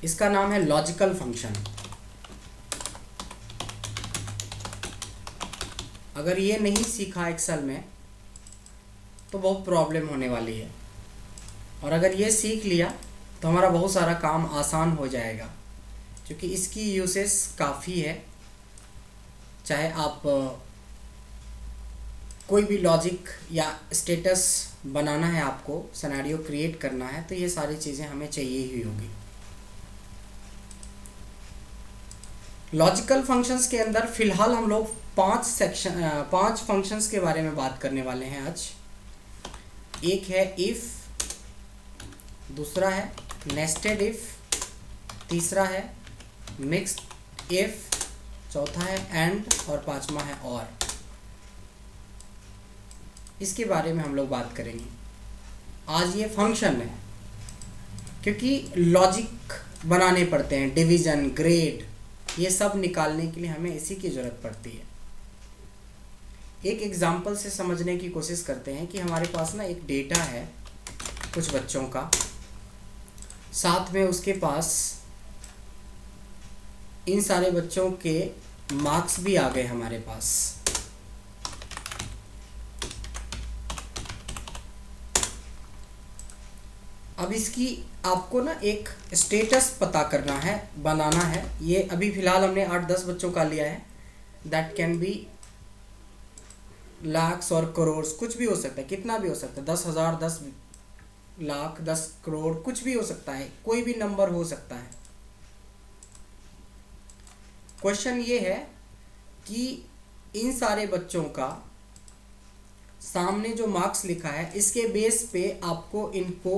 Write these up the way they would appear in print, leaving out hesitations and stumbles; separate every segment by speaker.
Speaker 1: इसका नाम है लॉजिकल फंक्शन। अगर ये नहीं सीखा एक्सेल में तो बहुत प्रॉब्लम होने वाली है, और अगर ये सीख लिया तो हमारा बहुत सारा काम आसान हो जाएगा, क्योंकि इसकी यूसेस काफ़ी है। चाहे आप कोई भी लॉजिक या स्टेटस बनाना है, आपको सिनेरियो क्रिएट करना है, तो ये सारी चीज़ें हमें चाहिए ही होगी। लॉजिकल फंक्शंस के अंदर फिलहाल हम लोग पांच फंक्शंस के बारे में बात करने वाले हैं आज। एक है इफ़, दूसरा है नेस्टेड इफ़, तीसरा है मिक्स्ड इफ़, चौथा है एंड, और पांचवा है और। इसके बारे में हम लोग बात करेंगे आज। ये फंक्शन है क्योंकि लॉजिक बनाने पड़ते हैं, डिवीज़न, ग्रेड, ये सब निकालने के लिए हमें इसी की ज़रूरत पड़ती है। एक एग्जांपल से समझने की कोशिश करते हैं कि हमारे पास ना एक डेटा है कुछ बच्चों का, साथ में उसके पास इन सारे बच्चों के मार्क्स भी आ गए हमारे पास। अब इसकी आपको ना एक स्टेटस पता करना है, बनाना है। ये अभी फ़िलहाल हमने 8-10 बच्चों का लिया है। दैट कैन बी लाख्स और करोड़, कुछ भी हो सकता है, कितना भी हो सकता है, 10,000, 10 लाख, 10 करोड़, कुछ भी हो सकता है, कोई भी नंबर हो सकता है। क्वेश्चन ये है कि इन सारे बच्चों का सामने जो मार्क्स लिखा है, इसके बेस पे आपको इनको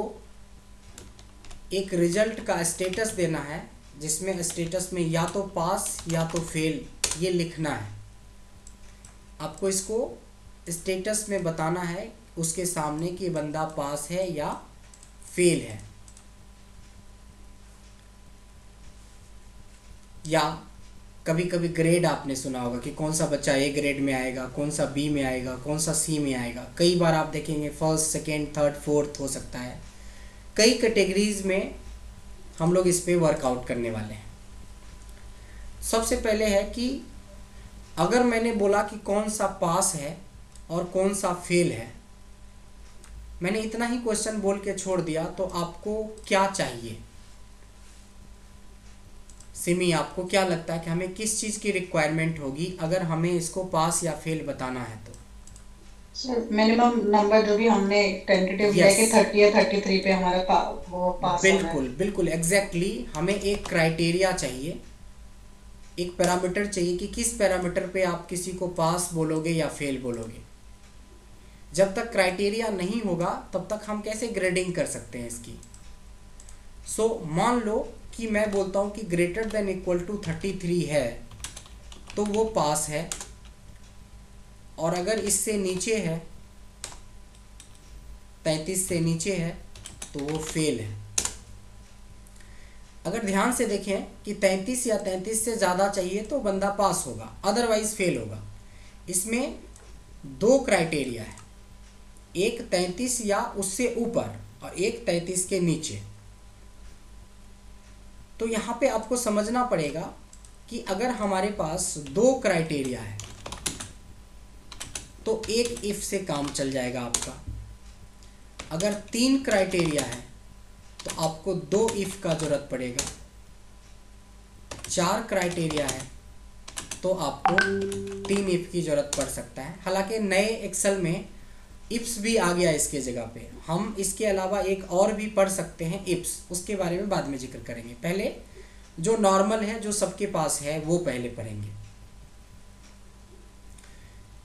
Speaker 1: एक रिजल्ट का स्टेटस देना है, जिसमें स्टेटस में या तो पास या तो फेल ये लिखना है। आपको इसको स्टेटस में बताना है उसके सामने कि बंदा पास है या फेल है। या कभी कभी ग्रेड आपने सुना होगा कि कौन सा बच्चा ए ग्रेड में आएगा, कौन सा बी में आएगा, कौन सा सी में आएगा। कई बार आप देखेंगे फर्स्ट, सेकेंड, थर्ड, फोर्थ हो सकता है। कई कैटेगरीज में हम लोग इस पे वर्कआउट करने वाले हैं। सबसे पहले है कि अगर मैंने बोला कि कौन सा पास है और कौन सा फेल है, मैंने इतना ही क्वेश्चन बोल के छोड़ दिया, तो आपको क्या चाहिए? सिमी, आपको क्या लगता है कि हमें किस चीज़ की रिक्वायरमेंट होगी अगर हमें इसको पास या फेल बताना है? तो
Speaker 2: सर मिनिमम नंबर जो भी हमने टेंटेटिव लिया
Speaker 1: यस,
Speaker 2: कि 30 या 33 पे हमारा वो पास होना है।
Speaker 1: बिल्कुल बिल्कुल एग्जैक्टली। हमें एक क्राइटेरिया चाहिए, एक पैरामीटर चाहिए कि किस पैरामीटर पे आप किसी को पास बोलोगे या फेल बोलोगे। जब तक क्राइटेरिया नहीं होगा तब तक हम कैसे ग्रेडिंग कर सकते हैं इसकी? मान लो कि मैं बोलता हूँ कि ग्रेटर देन इक्वल टू 33 है तो वो पास है, और अगर इससे नीचे है, 33 से नीचे है, तो वो फेल है। अगर ध्यान से देखें कि 33 या 33 से ज़्यादा चाहिए तो बंदा पास होगा, अदरवाइज फेल होगा। इसमें दो क्राइटेरिया है, एक 33 या उससे ऊपर और एक 33 के नीचे। तो यहाँ पे आपको समझना पड़ेगा कि अगर हमारे पास दो क्राइटेरिया है तो एक इफ से काम चल जाएगा आपका। अगर 3 क्राइटेरिया है तो आपको 2 इफ का जरूरत पड़ेगा। 4 क्राइटेरिया है तो आपको 3 इफ की जरूरत पड़ सकता है। हालांकि नए एक्सेल में इफ्स भी आ गया इसके जगह पे। हम इसके अलावा एक और भी पढ़ सकते हैं इफ्स, उसके बारे में बाद में जिक्र करेंगे। पहले जो नॉर्मल है, जो सबके पास है, वो पहले पढ़ेंगे।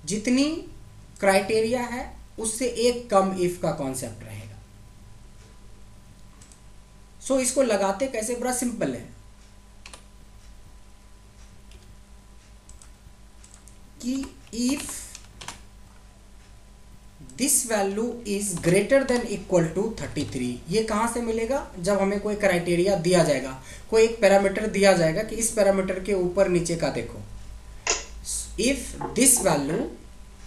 Speaker 1: जितनी क्राइटेरिया है उससे एक कम इफ का कॉन्सेप्ट रहेगा। इसको लगाते कैसे? बड़ा सिंपल है कि if this value is greater than equal to 33। ये कहाँ से मिलेगा? जब हमें कोई क्राइटेरिया दिया जाएगा, कोई एक पैरामीटर दिया जाएगा कि इस पैरामीटर के ऊपर नीचे का देखो। If this value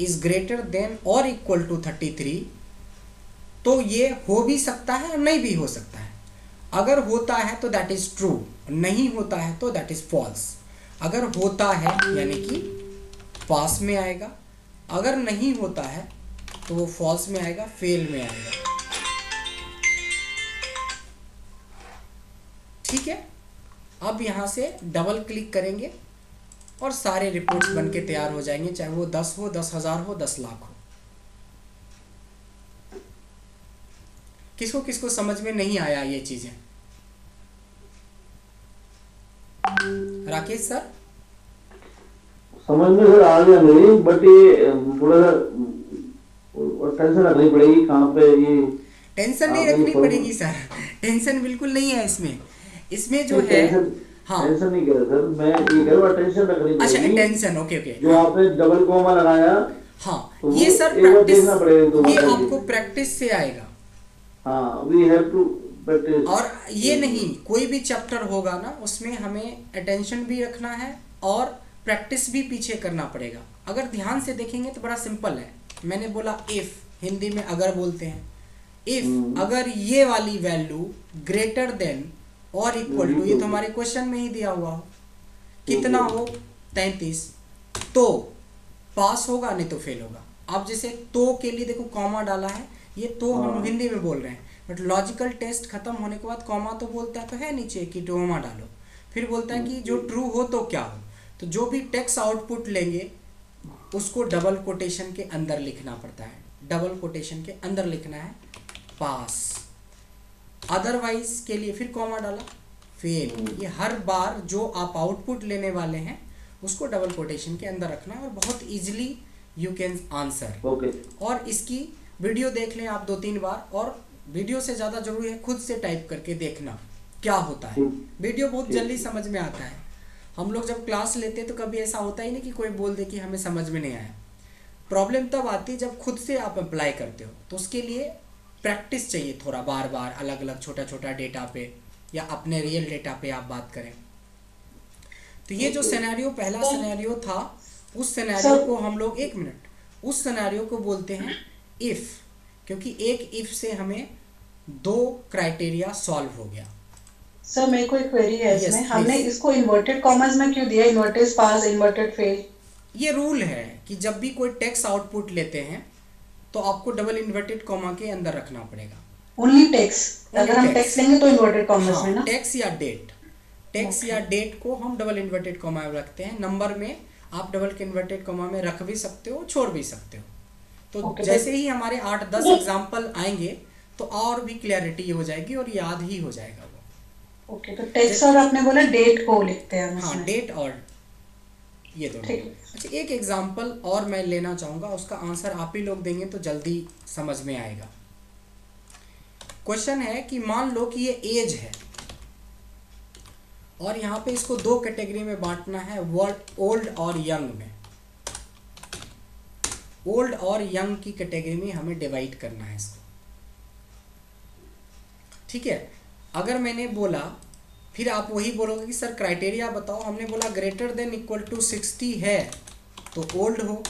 Speaker 1: is greater than और इक्वल टू 33, तो ये हो भी सकता है और नहीं भी हो सकता है। अगर होता है तो दैट इज ट्रू, नहीं होता है तो दैट इज फॉल्स। अगर होता है यानी कि पास में आएगा, अगर नहीं होता है तो वो फॉल्स में आएगा, फेल में आएगा। ठीक है, अब यहाँ से डबल क्लिक करेंगे और सारे रिपोर्ट्स बन के तैयार हो जाएंगे, चाहे वो 10 हो, 10,000 हो, 10 लाख हो। किसको किसको समझ में नहीं आया ये चीजें? राकेश सर
Speaker 3: समझ में सर आ गया नहीं, बट ये थोड़ा सा टेंशन रखनी पड़ेगी कहाँ पे ये।
Speaker 1: टेंशन नहीं रखनी पड़ेगी सर, टेंशन बिल्कुल नहीं है इसमें। इसमें जो है हाँ
Speaker 3: टेंशन नहीं कर सर, मैं ये कह रहा हूँ टेंशन रखनी पड़ेगी।
Speaker 1: अच्छा टेंशन, ओके ओके।
Speaker 3: जो आपने डबल कोमा लगाया
Speaker 1: हाँ
Speaker 3: तो
Speaker 1: ये सर
Speaker 3: एक बार
Speaker 1: प्रैक्टिस,
Speaker 3: देखना पड़ेगा तो
Speaker 1: ये आपको प्रैक्टिस से आएगा।
Speaker 3: हाँ, वी हैव टू प्रैक्टिस।
Speaker 1: और ये नहीं, कोई भी चैप्टर होगा ना उसमें हमें अटेंशन भी रखना है और प्रैक्टिस भी पीछे करना पड़ेगा। अगर ध्यान से देखेंगे तो बड़ा सिंपल है। मैंने बोला इफ, हिंदी में अगर बोलते हैं। इफ अगर ये वाली वैल्यू ग्रेटर देन और इक्वल टू, ये तो हमारे क्वेश्चन में ही दिया हुआ हो, कितना हो 33, तो पास होगा, नहीं तो फेल होगा। अब जैसे तो के लिए देखो कॉमा डाला है, ये तो हम हिंदी में बोल रहे हैं, बट लॉजिकल टेस्ट खत्म होने के बाद कॉमा तो बोलता है तो है नीचे कि टोमा डालो, फिर बोलता है कि जो ट्रू हो तो क्या हो। तो जो भी टेक्स्ट आउटपुट लेंगे उसको डबल कोटेशन के अंदर लिखना पड़ता है, डबल कोटेशन के अंदर लिखना है पास। अदरवाइज के लिए फिर कॉमा डाला, फेल। ये हर बार जो आप आउटपुट लेने वाले हैं उसको डबल कोटेशन के अंदर रखना है और बहुत इजीली यू कैन आंसर। और इसकी वीडियो देख लें आप 2-3 बार, और वीडियो से ज़्यादा जरूरी है खुद से टाइप करके देखना क्या होता है। वीडियो बहुत जल्दी समझ में आता है। हम लोग जब क्लास लेते हैं तो कभी ऐसा होता ही नहीं कि कोई बोल दे कि हमें समझ में नहीं आया। प्रॉब्लम तब आती है जब खुद से आप अप्लाई करते हो, तो उसके लिए प्रैक्टिस चाहिए थोड़ा, बार बार अलग अलग छोटा छोटा डेटा पे या अपने रियल डेटा पे आप बात करें। तो ये जो सिनेरियो, पहला सिनेरियो था, उस सिनेरियो को हम लोग, एक मिनट, उस सिनेरियो को बोलते हैं इफ, क्योंकि एक इफ से हमें 2 क्राइटेरिया सॉल्व हो गया।
Speaker 2: सर मेरे को एक क्वेरी है
Speaker 1: Yes,
Speaker 2: इसमें, हमने
Speaker 1: please.
Speaker 2: इसको इन्वर्टेड कॉमर्स में क्यों दिया, इन्वर्टेड पास इन्वर्टेड फेल?
Speaker 1: ये रूल है कि जब भी कोई टेक्स्ट आउटपुट लेते हैं तो आपको डबल इन्वर्टेड कॉमा के अंदर रखना पड़ेगा।
Speaker 2: ओनली टेक्स्ट, अगर हम टेक्स्ट लेंगे तो इन्वर्टेड कॉमर्स में ना?
Speaker 1: टेक्स्ट या डेट, टेक्स्ट या डेट को हम डबल इन्वर्टेड कॉमा में रखते हैं। नंबर में आप डबल इन्वर्टेड कॉमा में रख भी सकते हो, छोड़ भी सकते हो। तो जैसे ही हमारे 8-10 एग्जाम्पल आएंगे तो और भी क्लैरिटी हो जाएगी और याद ही हो जाएगा वो।
Speaker 2: ओके, तो टेक्स्ट और आपने बोला डेट को लिखते हैं हम
Speaker 1: हाँ,
Speaker 2: इसमें।
Speaker 1: डेट और ये दोनों। अच्छा, एक एग्जाम्पल और मैं लेना चाहूँगा, उसका आंसर आप ही लोग देंगे तो जल्दी समझ में आएगा। क्वेश्चन है कि मान लो कि ये एज है और यहाँ पे इसको 2 कैटेगरी में बांटना है, वर्ड ओल्ड और यंग में। ओल्ड और यंग की कैटेगरी में हमें डिवाइड करना है इसको। ठीक है, अगर मैंने बोला, फिर आप वही बोलोगे कि सर क्राइटेरिया बताओ। हमने बोला ग्रेटर देन इक्वल टू 60 है तो ओल्ड हो,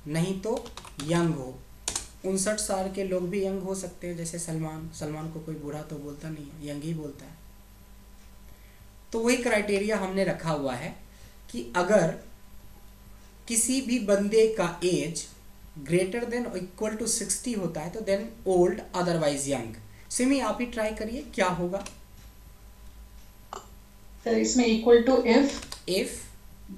Speaker 1: नहीं तो यंग हो। 59 साल के लोग भी यंग हो सकते हैं, जैसे सलमान को कोई बूढ़ा तो बोलता नहीं है, यंग ही बोलता है। तो वही क्राइटेरिया हमने रखा हुआ है कि अगर किसी भी बंदे का age greater than equal to 60 होता है तो then old, otherwise young. Simi आप ही ट्राई करिए क्या होगा।
Speaker 2: सर इसमें इक्वल टू इफ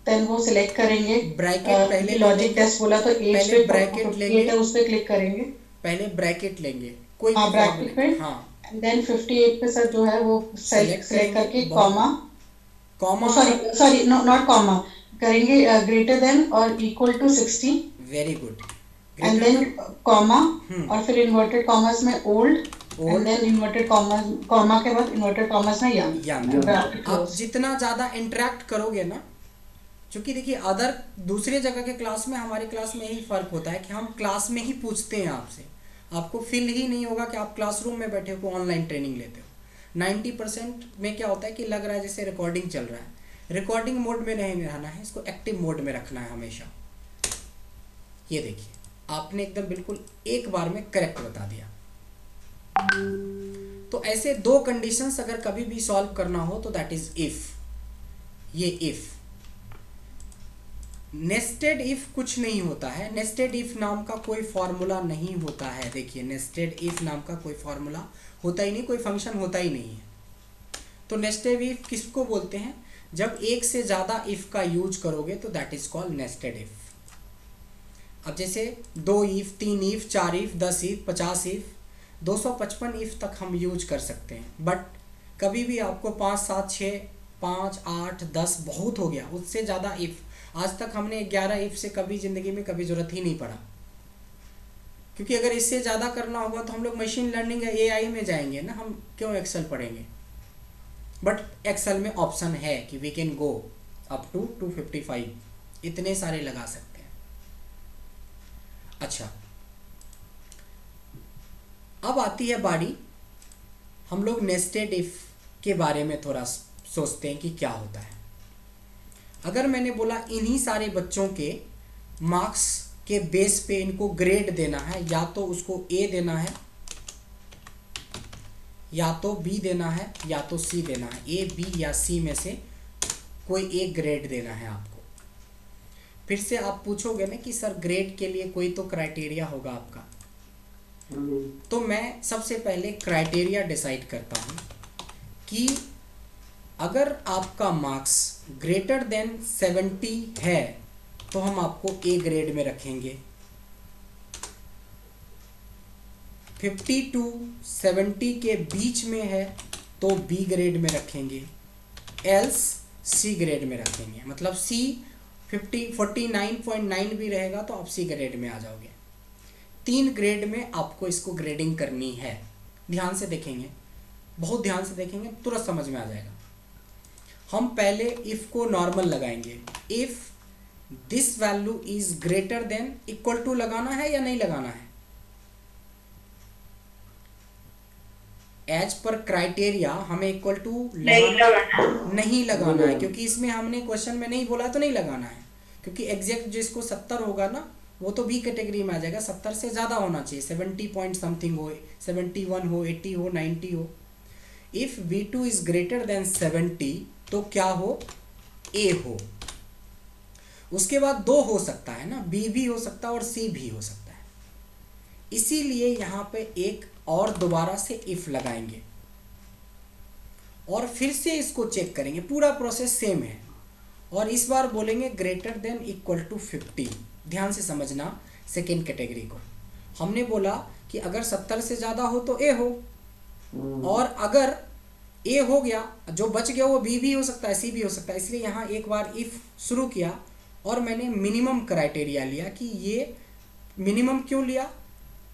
Speaker 2: देन वो सिलेक्ट करेंगे,
Speaker 1: ब्रैकेट पहले
Speaker 2: लॉजिक टेस्ट बोला तो एज
Speaker 1: पहले
Speaker 2: पे
Speaker 1: ब्रैकेट लेंगे,
Speaker 2: उस पे क्लिक करेंगे।
Speaker 1: पहले ब्रैकेट लेंगे, कोई
Speaker 2: हाँ
Speaker 1: भी
Speaker 2: ब्रैकेट पे,
Speaker 1: हाँ,
Speaker 2: एंड देन 58 पे सर जो है वो सेलेक्ट करके कॉमा सॉरी नॉट कॉमा करेंगे, ग्रेटर देन और equal to 60।
Speaker 1: Very good.
Speaker 2: And then comma और फिर इन्वर्टेड कॉमर्स में old, and then inverted comma के बाद इन्वर्टेड कॉमर्स में यंग।
Speaker 1: आप जितना ज़्यादा इंटरेक्ट करोगे ना, क्योंकि देखिए अदर दूसरे जगह के क्लास में, हमारे क्लास में यही फ़र्क होता है कि हम क्लास में ही पूछते हैं आपसे। आपको फील ही नहीं होगा कि आप क्लासरूम में बैठे हो, ऑनलाइन ट्रेनिंग लेते हो। 90% में क्या होता है कि लग रहा है जैसे रिकॉर्डिंग चल रहा है। रिकॉर्डिंग मोड में नहीं रहना है, इसको एक्टिव मोड में रखना है हमेशा। ये देखिए आपने एकदम बिल्कुल एक बार में करेक्ट बता दिया। तो ऐसे दो कंडीशंस अगर कभी भी सॉल्व करना हो तो दैट इज इफ। ये इफ। नेस्टेड इफ कुछ नहीं होता है, नेस्टेड इफ नाम का कोई फॉर्मूला नहीं होता है। देखिए नेस्टेड इफ नाम का कोई फॉर्मूला होता ही नहीं, कोई फंक्शन होता ही नहीं है। तो नेस्टेड इफ किसको बोलते हैं? जब एक से ज़्यादा इफ का यूज करोगे तो that is called nested if. अब जैसे 2 if, 3 if, 4 if, 10 if, 50 if, 255 if तक हम यूज कर सकते हैं। बट कभी भी आपको 5, 7, 6, 5, 8, 10 बहुत हो गया, उससे ज़्यादा इफ, आज तक हमने 11 इफ से कभी ज़िंदगी में कभी ज़रूरत ही नहीं पड़ा। क्योंकि अगर इससे ज़्यादा करना होगा तो हम लोग मशीन लर्निंग या एआई में जाएंगे ना, हम क्यों एक्सेल पढ़ेंगे। बट एक्सेल में ऑप्शन है कि we can go up to 255, इतने सारे लगा सकते हैं। अच्छा, अब आती है बारी, हम लोग नेस्टेड इफ के बारे में थोड़ा सोचते हैं कि क्या होता है। अगर मैंने बोला इन्हीं सारे बच्चों के मार्क्स के बेस पे इनको ग्रेड देना है, या तो उसको ए देना है, या तो बी देना है, या तो सी देना है, ए बी या सी में से कोई एक ग्रेड देना है आपको। फिर से आप पूछोगे ना कि सर ग्रेड के लिए कोई तो क्राइटेरिया होगा आपका। तो मैं सबसे पहले क्राइटेरिया डिसाइड करता हूँ कि अगर आपका मार्क्स ग्रेटर देन 70 है तो हम आपको ए ग्रेड में रखेंगे, 50 to 70 के बीच में है तो बी ग्रेड में रखेंगे, एल्स सी ग्रेड में रखेंगे। मतलब सी 49.9 भी रहेगा तो आप सी ग्रेड में आ जाओगे। 3 ग्रेड में आपको इसको ग्रेडिंग करनी है। ध्यान से देखेंगे, बहुत ध्यान से देखेंगे, तुरंत समझ में आ जाएगा। हम पहले इफ को नॉर्मल लगाएंगे। If this value is greater than, equal to लगाना है या नहीं लगाना है? एज पर क्राइटेरिया हमें इक्वल टू नहीं लगाना है, क्योंकि इसमें हमने क्वेश्चन में नहीं बोला तो नहीं लगाना है। क्योंकि एग्जैक्ट जिसको 70 होगा ना वो तो बी कैटेगरी में आ जाएगा। 70 से ज़्यादा होना चाहिए, 70 पॉइंट समथिंग हो, 71 हो, 80 हो, 90 हो। If V2 is greater then 70 तो क्या हो? ए हो। उसके बाद 2 हो सकता है ना, बी भी हो सकता है और सी भी हो सकता है। इसीलिए यहाँ पे एक और दोबारा से इफ लगाएंगे और फिर से इसको चेक करेंगे। पूरा प्रोसेस सेम है और इस बार बोलेंगे ग्रेटर देन इक्वल टू 50। ध्यान से समझना सेकेंड कैटेगरी को। हमने बोला कि अगर 70 से ज़्यादा हो तो ए हो, और अगर ए हो गया, जो बच गया वो बी भी हो सकता है, सी भी हो सकता है। इसलिए यहाँ एक बार इफ शुरू किया और मैंने मिनिमम क्राइटेरिया लिया कि ये मिनिमम क्यों लिया?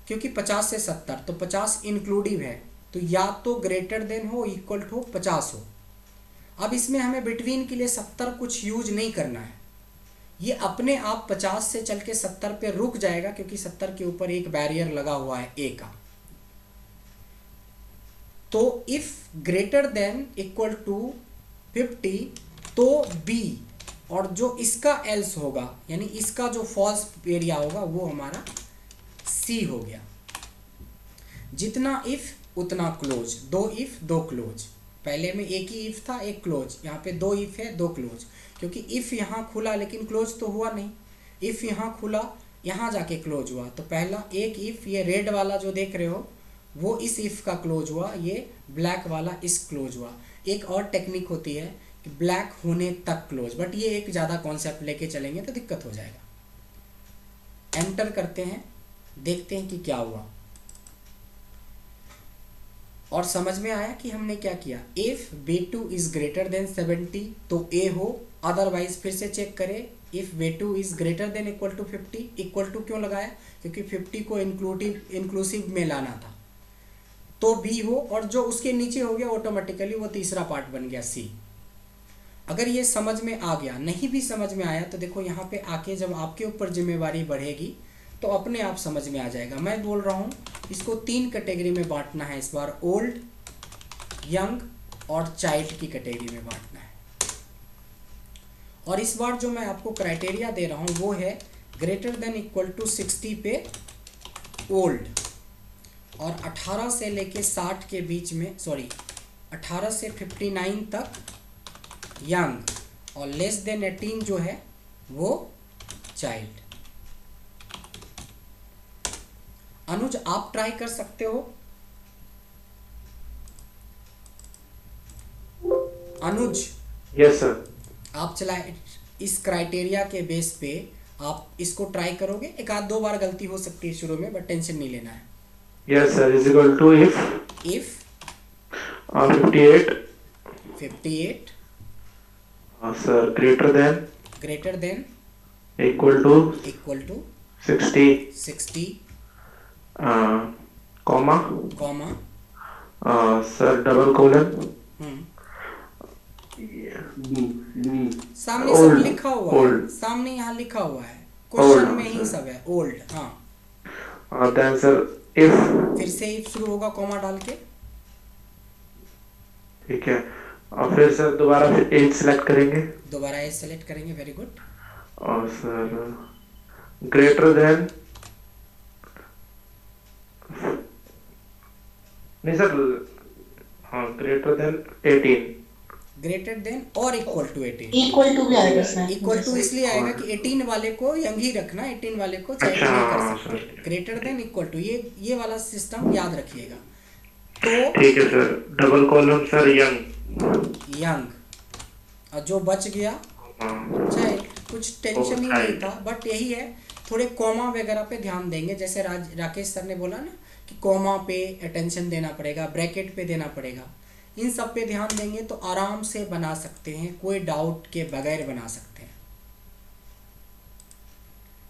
Speaker 1: क्योंकि 50 से 70 तो 50 इंक्लूडिव है, तो या तो ग्रेटर देन हो, इक्वल टू 50 हो। अब इसमें हमें बिटवीन के लिए 70 कुछ यूज नहीं करना है, ये अपने आप 50 से चल के 70 पे रुक जाएगा, क्योंकि 70 के ऊपर एक बैरियर लगा हुआ है ए का। तो if greater than equal to 50 तो बी, और जो इसका एल्स होगा यानी इसका जो फॉल्स एरिया होगा वो हमारा सी हो गया। जितना इफ उतना क्लोज, 2 इफ 2 क्लोज। पहले में एक ही इफ था, एक क्लोज, यहाँ पे 2 इफ है 2 क्लोज। क्योंकि इफ यहाँ खुला लेकिन क्लोज तो हुआ नहीं, इफ यहाँ खुला यहाँ जाके क्लोज हुआ। तो पहला एक इफ, ये रेड वाला जो देख रहे हो वो इस इफ का क्लोज हुआ, ये ब्लैक वाला इस क्लोज हुआ। एक और टेक्निक होती है कि ब्लैक होने तक क्लोज, बट ये एक ज़्यादा कॉन्सेप्ट लेके चलेंगे तो दिक्कत हो जाएगा। एंटर करते हैं, देखते हैं कि क्या हुआ और समझ में आया कि हमने क्या किया। If V2 is greater then 70 तो ए हो, अदरवाइज फिर से चेक करें। If V2 is greater than equal to 50, equal to क्यों लगाया? क्योंकि 50 को इंक्लूसिव में लाना था, तो बी हो, और जो उसके नीचे हो गया ऑटोमेटिकली वो तीसरा पार्ट बन गया सी। अगर ये समझ में आ गया, नहीं भी समझ में आया तो देखो यहाँ पे आके जब आपके ऊपर जिम्मेवारी बढ़ेगी तो अपने आप समझ में आ जाएगा। मैं बोल रहा हूँ इसको 3 कैटेगरी में बांटना है इस बार, ओल्ड, यंग और चाइल्ड की कैटेगरी में बांटना है। और इस बार जो मैं आपको क्राइटेरिया दे रहा हूँ वो है ग्रेटर देन इक्वल टू 60 पे ओल्ड, और 18 से लेके 60 के बीच में, सॉरी 18 से 59 तक यंग, और लेस देन 18 जो है वो चाइल्ड। अनुज आप ट्राई कर सकते हो। अनुज
Speaker 4: यस सर।
Speaker 1: आप चलाए, इस क्राइटेरिया के बेस पे आप इसको ट्राई करोगे। एक आध दो बार गलती हो सकती है शुरू में, बट टेंशन नहीं लेना है।
Speaker 4: Yes sir, is equal to if 58 sir
Speaker 1: greater than
Speaker 4: equal to 60 comma sir double colon
Speaker 1: सामने सब लिखा हुआ है, सामने यहाँ लिखा हुआ है, क्वेश्चन में ही सब है। ओल्ड, हाँ।
Speaker 4: देन सर इफ,
Speaker 1: फिर से इफ शुरू होगा कॉमा डाल के,
Speaker 4: ठीक है। और फिर सर दोबारा फिर एज सेलेक्ट करेंगे,
Speaker 1: दोबारा एज सेलेक्ट करेंगे, वेरी गुड।
Speaker 4: और सर ग्रेटर देन, नहीं सर, हाँ ग्रेटर देन 18,
Speaker 1: ग्रेटर देन और इक्वल टू 18,
Speaker 2: इक्वल टू भी आएगा इसमें।
Speaker 1: इक्वल टू इसलिए आएगा कि 18 वाले को यंग ही रखना, 18 वाले को चाइल्ड
Speaker 4: अच्छा,
Speaker 1: नहीं कर
Speaker 4: हाँ,
Speaker 1: सकते। ग्रेटर देन इक्वल टू, ये वाला सिस्टम याद रखिएगा। तो
Speaker 4: ठीक है sir. Double column sir young,
Speaker 1: और जो बच गया चाइल्ड। कुछ टेंशन ही नहीं था, बट यही है, थोड़े कॉमा वगैरह पे ध्यान देंगे। जैसे राकेश सर ने बोला ना कि कॉमा पे अटेंशन देना पड़ेगा, ब्रैकेट पे देना पड़ेगा, इन सब पे ध्यान देंगे तो आराम से बना सकते हैं, कोई डाउट के बगैर बना सकते हैं।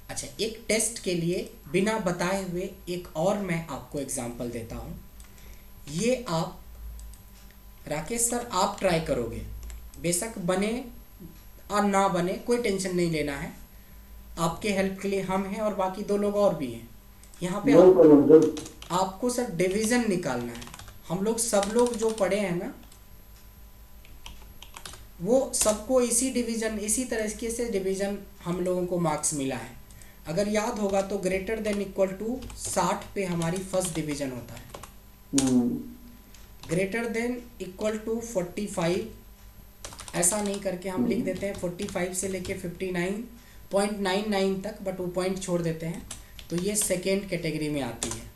Speaker 1: अच्छा, एक टेस्ट के लिए बिना बताए हुए एक और मैं आपको एग्जांपल देता हूं। ये आप राकेश सर आप ट्राई करोगे, बेशक बने और ना बने कोई टेंशन नहीं लेना है, आपके हेल्प के लिए हम हैं और बाकी दो लोग और भी हैं। यहाँ पे आपको सर डिवीजन निकालना है। हम लोग सब लोग जो पढ़े हैं ना, वो सबको इसी डिवीजन, इसी तरीके से डिवीजन हम लोगों को मार्क्स मिला है। अगर याद होगा तो ग्रेटर देन इक्वल टू 60 पे हमारी फर्स्ट डिवीजन होता है। ग्रेटर देन इक्वल टू 45, ऐसा नहीं करके हम लिख देते हैं 45 से लेके 59.99 तक, बट वो पॉइंट छोड़ देते हैं, तो ये सेकेंड कैटेगरी में आती है।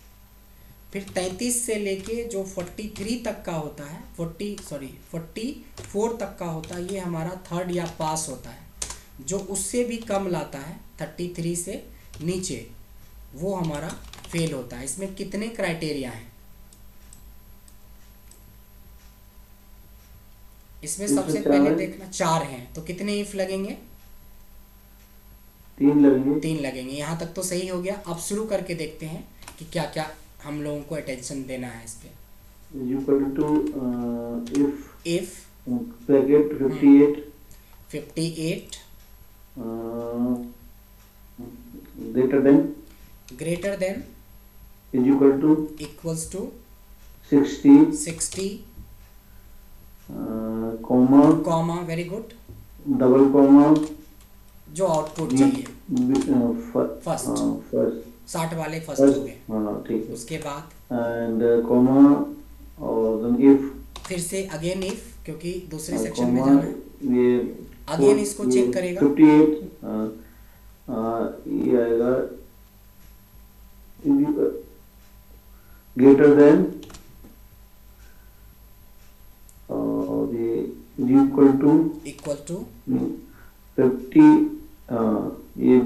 Speaker 1: फिर 33 से लेके जो 43 तक का होता है, 44 तक का होता है, ये हमारा थर्ड या पास होता है। जो उससे भी कम लाता है 33 से नीचे, वो हमारा फेल होता है। इसमें कितने क्राइटेरिया हैं? इसमें सबसे पहले देखना 4 हैं, तो कितने इफ लगेंगे? 3 लगेंगे। यहाँ तक तो सही हो गया। अब शुरू करके देखते हैं कि क्या क्या हम लोगों को अटेंशन देना है इस पे। If
Speaker 3: bracket
Speaker 1: 58 greater than equals to 60 comma, very good,
Speaker 3: double comma,
Speaker 1: जो आउटपुट चाहिए फर्स्ट 60 वाले फर्स्ट हो गए।
Speaker 3: ठीक है।
Speaker 1: उसके बाद
Speaker 3: एंड कॉमा और देन इफ,
Speaker 1: फिर से अगेन इफ, क्योंकि दूसरे सेक्शन में जाना है।
Speaker 3: ये
Speaker 1: अगेन इसको चेक करेगा।
Speaker 3: 58 ये आएगा ग्रेटर देन, और ये इक्वल टू 50, ये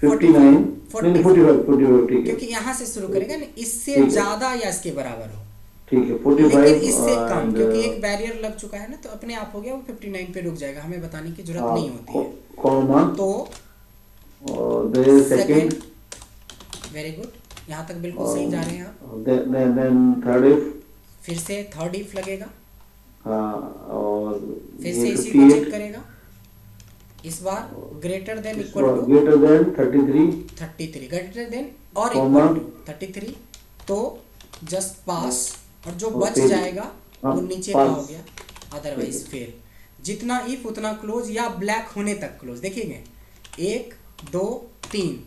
Speaker 3: 59, 45, ठीक है।
Speaker 1: क्योंकि यहाँ से शुरू करेगा ना, इससे ज्यादा या इसके बराबर हो,
Speaker 3: ठीक है। 45
Speaker 1: लेकिन इससे कम, क्योंकि एक बैरियर लग चुका है ना, तो अपने आप हो गया वो 59 पे रुक जाएगा, हमें बताने की जरूरत नहीं होती है।
Speaker 3: कॉमा,
Speaker 1: तो
Speaker 3: सेकंड,
Speaker 1: वेरी गुड, यहाँ तक बिल्कुल सही जा रहे हैं आप।
Speaker 3: देन थर्ड इफ,
Speaker 1: फिर से थर्ड इफ लगेगा,
Speaker 3: और
Speaker 1: फिर से इसी को चेक करेगा। इस बार greater than equal to 33, greater than और इक्वल टू 33, तो जस्ट पास, और जो बच जाएगा वो नीचे का हो गया, अदरवाइज फेल। जितना इफ उतना क्लोज, या ब्लैक होने तक क्लोज। देखिएगा 1 2 3,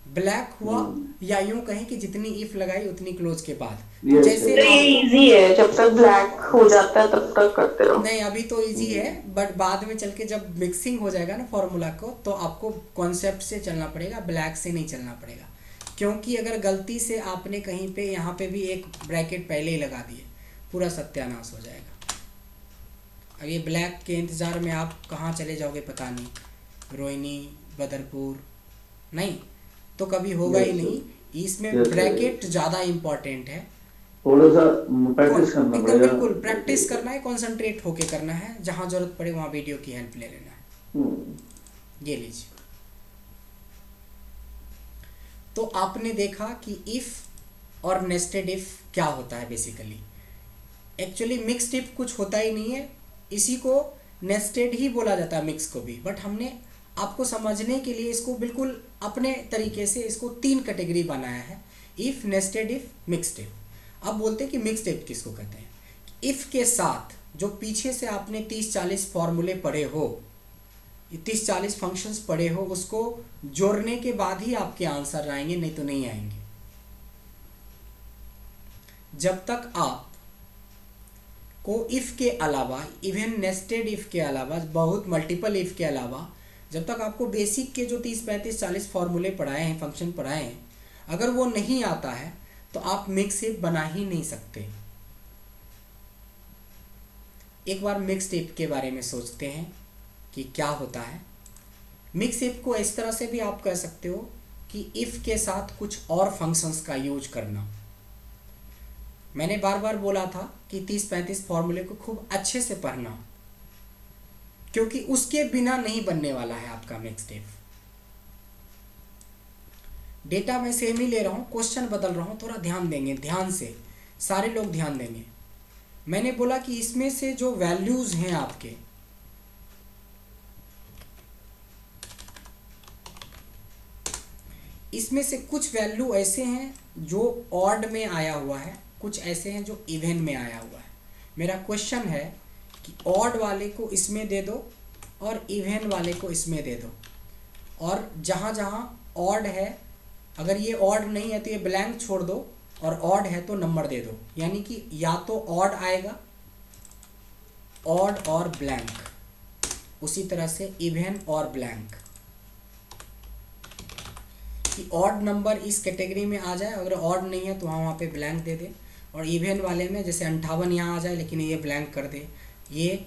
Speaker 1: ब्लैक हुआ, या यूं कहें कि जितनी इफ लगाई उतनी क्लोज के बाद। तो
Speaker 3: Yes,
Speaker 1: जैसे
Speaker 3: yes.
Speaker 5: तो ये
Speaker 1: आपको,
Speaker 5: इजी है, जब तक ब्लैक हो जाता है तब तक करते रहो।
Speaker 1: नहीं अभी तो इजी है, बट बाद में चल के जब मिक्सिंग हो जाएगा ना फॉर्मूला को, तो आपको कॉन्सेप्ट से चलना पड़ेगा, ब्लैक से नहीं चलना पड़ेगा। क्योंकि अगर गलती से आपने कहीं पे यहाँ पे भी एक ब्रैकेट पहले ही लगा दिए, पूरा सत्यानाश हो जाएगा। अब ये ब्लैक के इंतज़ार में आप कहाँ चले जाओगे पता नहीं, रोहिणी, बदरपुर, नहीं तो कभी होगा ही
Speaker 3: Yes,
Speaker 1: नहीं। इसमें
Speaker 3: yes,
Speaker 1: ब्रैकेट ज़्यादा इम्पॉर्टेंट है।
Speaker 3: थोड़ा सा प्रैक्टिस करना
Speaker 1: एकदम
Speaker 3: पड़ेगा।
Speaker 1: बिल्कुल प्रैक्टिस करना है, कंसंट्रेट होके करना है, जहाँ जरूरत पड़े वहाँ वीडियो की हेल्प ले लेना है। ये लीजिए। तो आपने देखा कि इफ और नेस्टेड इफ क्या होता है बेसिकली। एक्चुअली मिक्स्ड इफ कुछ होता ही नहीं है, इसी को नेस्टेड ही बोला जाता है, मिक्स को भी। बट हमने आपको समझने के लिए इसको बिल्कुल अपने तरीके से इसको 3 कैटेगरी बनाया है, if, nested if, mixed if. अब बोलते हैं कि मिक्स्ड इफ किसको कहते हैं। इफ के साथ जो पीछे से आपने 30-40 फॉर्मूले पढ़े हो, 30-40 फंक्शंस पढ़े हो, उसको जोड़ने के बाद ही आपके आंसर आएंगे, नहीं तो नहीं आएंगे। जब तक आप को इफ के अलावा, इवन नेस्टेड इफ के अलावा, बहुत मल्टीपल इफ के अलावा, जब तक आपको बेसिक के जो 30-35-40 फॉर्मूले पढ़ाए हैं, फंक्शन पढ़ाए हैं, अगर वो नहीं आता है तो आप मिक्स इफ बना ही नहीं सकते। एक बार मिक्स्ड इफ के बारे में सोचते हैं कि क्या होता है। मिक्स इफ को इस तरह से भी आप कह सकते हो कि इफ के साथ कुछ और फंक्शंस का यूज करना। मैंने बार बार बोला था कि 30-35 फॉर्मूले को खूब अच्छे से पढ़ना, क्योंकि उसके बिना नहीं बनने वाला है आपका मिक्स्ड इफ। डेटा मैं सेम ही ले रहा हूँ, क्वेश्चन बदल रहा हूँ, थोड़ा ध्यान देंगे, ध्यान से सारे लोग ध्यान देंगे। मैंने बोला कि इसमें से जो वैल्यूज हैं आपके, इसमें से कुछ वैल्यू ऐसे हैं जो ऑड में आया हुआ है, कुछ ऐसे हैं जो इवन में आया हुआ है। मेरा क्वेश्चन है कि ऑड वाले को इसमें दे दो और इवन वाले को इसमें दे दो, और जहाँ जहाँ ऑड है, अगर ये ऑड नहीं है तो ये ब्लैंक छोड़ दो, और ऑड है तो नंबर दे दो। यानी कि या तो ऑड आएगा, ऑड और ब्लैंक, उसी तरह से इवन और ब्लैंक, कि ऑड नंबर इस कैटेगरी में आ जाए, अगर ऑड नहीं है तो वहाँ पे ब्लैंक दे दे, और इवन वाले में जैसे 58 यहाँ आ जाए लेकिन ये ब्लैंक कर दे, ये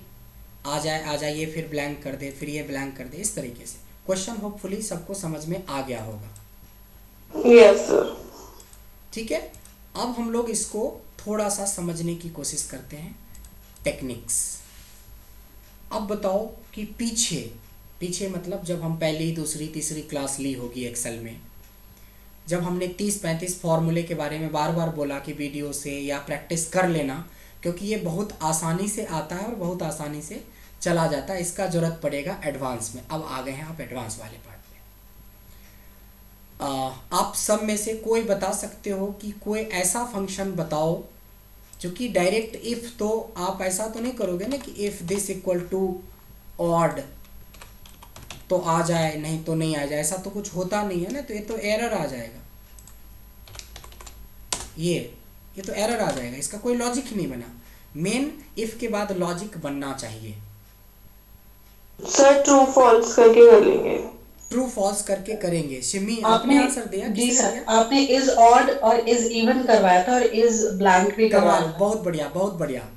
Speaker 1: आ जाए ये फिर ब्लैंक कर दे, फिर ये ब्लैंक कर दे। इस तरीके से क्वेश्चन होपफुली सबको समझ में आ गया होगा।
Speaker 5: Yes sir.
Speaker 1: ठीक है, अब हम लोग इसको थोड़ा सा समझने की कोशिश करते हैं, टेक्निक्स। अब बताओ कि पीछे मतलब जब हम पहली, दूसरी, तीसरी क्लास ली होगी एक्सेल में, जब हमने 30-35 फॉर्मूले के बारे में बार बार बोला कि वीडियो से या प्रैक्टिस कर लेना, क्योंकि ये बहुत आसानी से आता है और बहुत आसानी से चला जाता है, इसका ज़रूरत पड़ेगा एडवांस में। अब आ गए हैं आप एडवांस वाले पार्ट में। आप सब में से कोई बता सकते हो कि कोई ऐसा फंक्शन बताओ जो कि डायरेक्ट इफ़, तो आप ऐसा तो नहीं करोगे ना कि if this equal to odd तो आ जाए, नहीं तो नहीं आ जाए, ऐसा तो कुछ होता नहीं है ना, तो ये तो एरर आ जाएगा, ये तो एरर आ जाएगा, इसका कोई लॉजिक ही नहीं बना। मेन इफ के बाद लॉजिक बनना चाहिए।
Speaker 5: सर ट्रू फॉल्स करके कर लेंगे।
Speaker 1: ट्रू फॉल्स करके करेंगे। सिमी आपने आंसर दिया?
Speaker 2: जी
Speaker 1: किसने
Speaker 2: सर,
Speaker 1: दिया?
Speaker 2: आपने इज ऑड और इज इवन करवाया था और इज ब्लैंक भी करवाया
Speaker 1: कमाल,
Speaker 2: था।
Speaker 1: बहुत बढ़िया, बहुत बढ़िया।